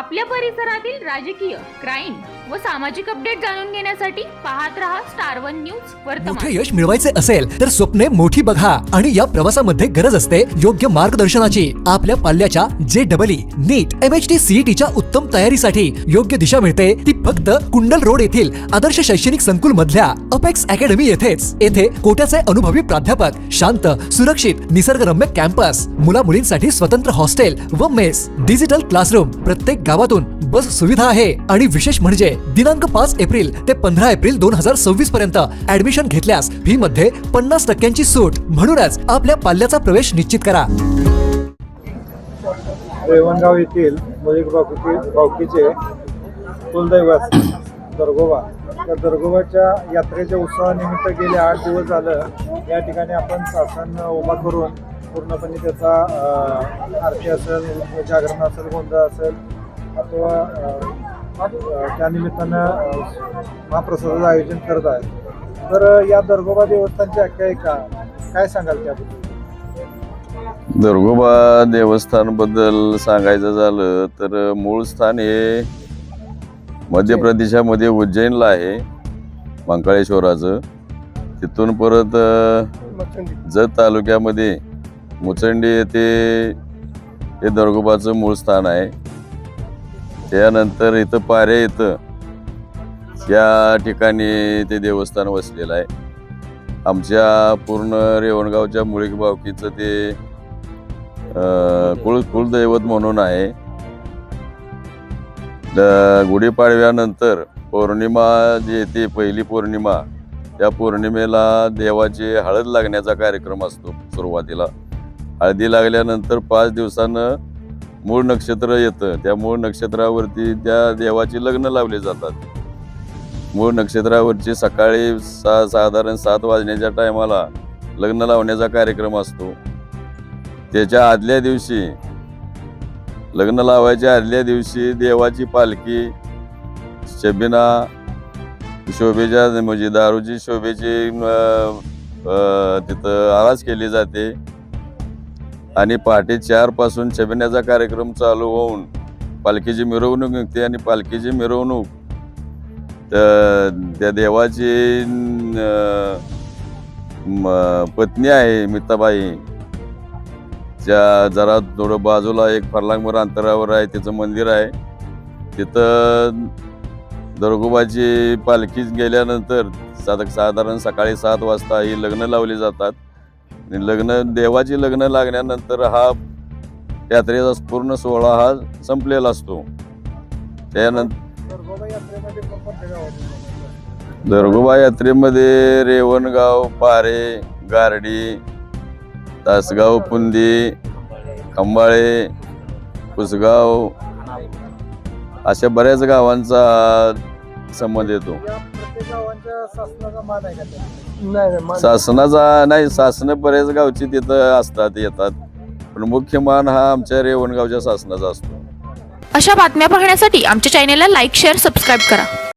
आपल्या परिसरातील राजकीय, क्राईम व सामाजिक अपडेट जाणून घेण्यासाठी पाहत रहा स्टार वन न्यूज वर्तमान। मोठे यश मिळवायचे असेल तर स्वप्ने मोठी बघा आणि या प्रवासामध्ये गरज असते योग्य मार्गदर्शनाची। आपल्या पाल्याच्या JEE, नीट, MHT, CETच्या उत्तम तयारीसाठी योग्य दिशा मिळते ती फक्त कुंडल रोड येथील आदर्श शैक्षणिक संकुल मधल्या अपेक्स अकॅडमी येथेच। येथे कोट्याचे अनुभवी प्राध्यापक, शांत, सुरक्षित, निसर्गरम्य कॅम्पस, मुला मुलींसाठी स्वतंत्र हॉस्टेल व मेस, डिजिटल क्लासरूम, प्रत्येक गावातून बस सुविधा आहे आणि विशेष म्हणजे दिनांक 5 एप्रिल ते 15 एप्रिल 2026 पर्यंत ऍडमिशन घेतल्यास फी मध्ये 50% सूट। म्हणूनच आपल्या पाल्याचा प्रवेश निश्चित करा। रेवणगाव येथील मुळीक बावकीचे कुलदैवत दर्गोबा, त्या दर्गोबाच्या यात्रेच्या उत्सवानिमित्त गेले 8 दिवस झालं या ठिकाणी आपण शासन उभा करून पूर्णपणे त्याचा आरती असेल, जागरण असेल, गोंधळ असेल अथवा त्यानिमित्तानं महाप्रसादाचं आयोजन करत आहे। तर या दर्गोबा देवस्थानची आख्यायिका काय सांगाल त्याबद्दल? दर्गोबा देवस्थानबद्दल सांगायचं झालं तर मूळ स्थान हे मध्य प्रदेशामध्ये उज्जैनला आहे, मंकाळेश्वराचं। तिथून परत जत तालुक्यामध्ये मुचंडी येथे हे दर्गोबाचं मूळ स्थान आहे। त्यानंतर इथं पारे इथं या ठिकाणी ते देवस्थान वसलेलं आहे। आमच्या पूर्ण रेवणगावच्या मुळीक बावकीचं ते कुलदैवत म्हणून आहे। गुढीपाडव्यानंतर पौर्णिमा जी येते, पहिली पौर्णिमा, त्या पौर्णिमेला देवाची हळद लागण्याचा कार्यक्रम असतो। सुरुवातीला हळदी लागल्यानंतर 5 दिवसानं मूळ नक्षत्र येतं, त्या मूळ नक्षत्रावरती त्या देवाची लग्न लावले जातात। मूळ नक्षत्रावरची सकाळी साधारण 7 वाजण्याच्या टायमाला लग्न लावण्याचा कार्यक्रम असतो। त्याच्या आदल्या दिवशी, लग्न लावायच्या आदल्या दिवशी देवाची पालखी शबिना शोभेच्या म्हणजे दारूची शोभेची तिथं आवाज केली जाते आणि पहाटे 4 पासून शबिन्याचा कार्यक्रम चालू होऊन पालखीची मिरवणूक निघते आणि पालखीची मिरवणूक त्या देवाची पत्नी आहे मिताबाई, त्या जरा थोडं बाजूला 1 फर्लांगभर अंतरावर आहे, तिचं मंदिर आहे। तिथं दर्गोबाची पालखी गेल्यानंतर साधारण सकाळी 7 वाजता ही लग्न लावली जातात। देवाची लग्न लागल्यानंतर हा यात्रेचा पूर्ण सोहळा हा संपलेला असतो। त्यानंतर दर्गोबा यात्रेमध्ये रेवणगाव, पारे, गारडी, तासगाव, पुंदी, खंबाळे, पुसगाव अशा बऱ्याच गावांचा संबंध येतो। शासनाचा नाही, शासन बऱ्याच गावची तिथं असतात, येतात, पण मुख्य मान हा आमच्या रेवणगावच्या शासनाचा असतो। अशा बातम्या पाहण्यासाठी आमच्या चॅनेलला लाईक, शेअर, सबस्क्राईब करा।